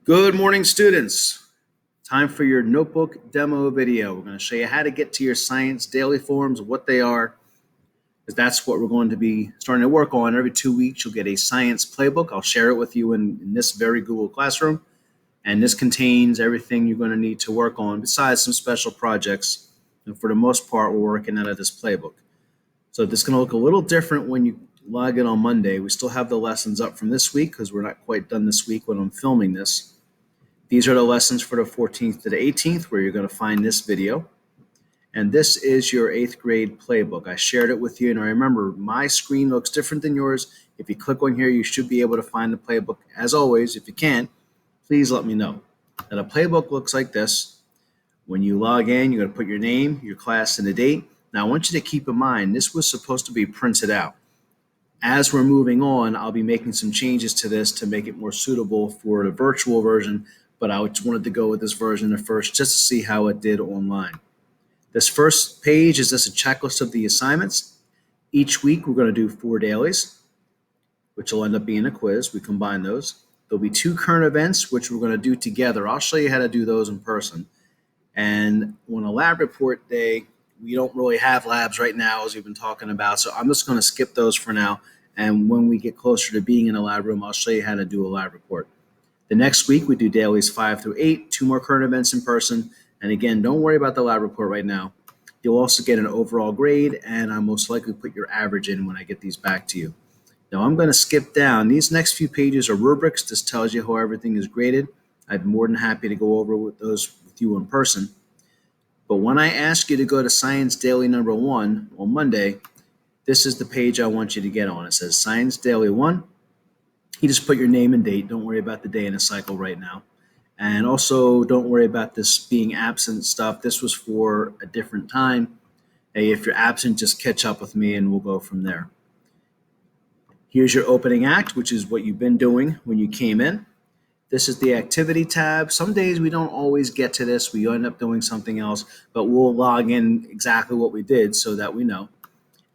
Good morning, students. Time for your notebook demo video. We're going to show you how to get to your science daily forms, what they are, because that's what we're going to be starting to work on. Every 2 weeks, you'll get a science playbook. I'll share it with you in this very Google Classroom. And this contains everything you're going to need to work on besides some special projects. And for the most part, we're working out of this playbook. So this is going to look a little different when you log in on Monday. We still have the lessons up from this week because we're not quite done this week when I'm filming this. These are the lessons for the 14th to the 18th where you're going to find this video. And this is your 8th grade playbook. I shared it with you, and I remember my screen looks different than yours. If you click on here, you should be able to find the playbook. As always, if you can't, please let me know. Now, the playbook looks like this. When you log in, you're going to put your name, your class, and the date. Now, I want you to keep in mind, this was supposed to be printed out. As we're moving on, I'll be making some changes to this to make it more suitable for the virtual version, but I just wanted to go with this version at first just to see how it did online. This first page is just a checklist of the assignments. Each week, we're going to do 4 dailies, which will end up being a quiz. We combine those. There'll be 2 current events, which we're going to do together. I'll show you how to do those in person. And on a lab report day, we don't really have labs right now, as we've been talking about, so I'm just going to skip those for now. And when we get closer to being in a lab room, I'll show you how to do a lab report. The next week, we do dailies 5 through 8, 2 more current events in person. And again, don't worry about the lab report right now. You'll also get an overall grade, and I'll most likely put your average in when I get these back to you. Now, I'm going to skip down. These next few pages are rubrics. This tells you how everything is graded. I'd be more than happy to go over those with you in person. But when I ask you to go to Science Daily number 1 on Monday, this is the page I want you to get on. It says Science Daily 1. You just put your name and date. Don't worry about the day in a cycle right now. And also don't worry about this being absent stuff. This was for a different time. Hey, if you're absent, just catch up with me and we'll go from there. Here's your opening act, which is what you've been doing when you came in. This is the activity tab. Some days we don't always get to this. We end up doing something else, but we'll log in exactly what we did so that we know.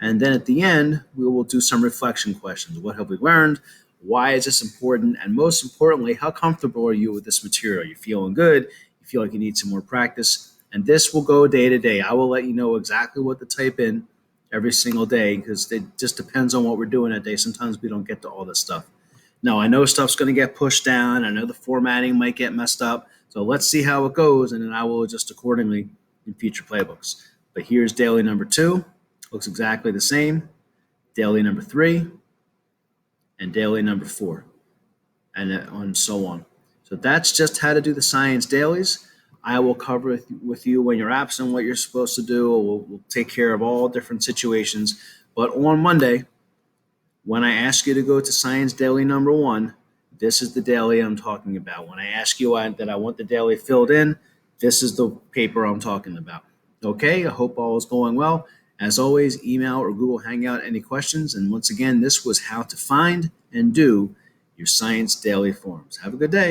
And then at the end, we will do some reflection questions. What have we learned? Why is this important? And most importantly, how comfortable are you with this material? You feeling good? You feel like you need some more practice? And this will go day to day. I will let you know exactly what to type in every single day because it just depends on what we're doing that day. Sometimes we don't get to all this stuff. Now, I know stuff's going to get pushed down. I know the formatting might get messed up. So let's see how it goes, and then I will adjust accordingly in future playbooks. But here's daily number 2. Looks exactly the same. Daily number 3. And daily number 4, and so on. So that's just how to do the science dailies. I will cover with you when you're absent what you're supposed to do. We'll take care of all different situations. But on Monday, when I ask you to go to Science Daily number 1, this is the daily I'm talking about. When I ask you that I want the daily filled in, this is the paper I'm talking about. Okay, I hope all is going well. As always, email or Google Hangout any questions. And once again, this was how to find and do your Science Daily forms. Have a good day.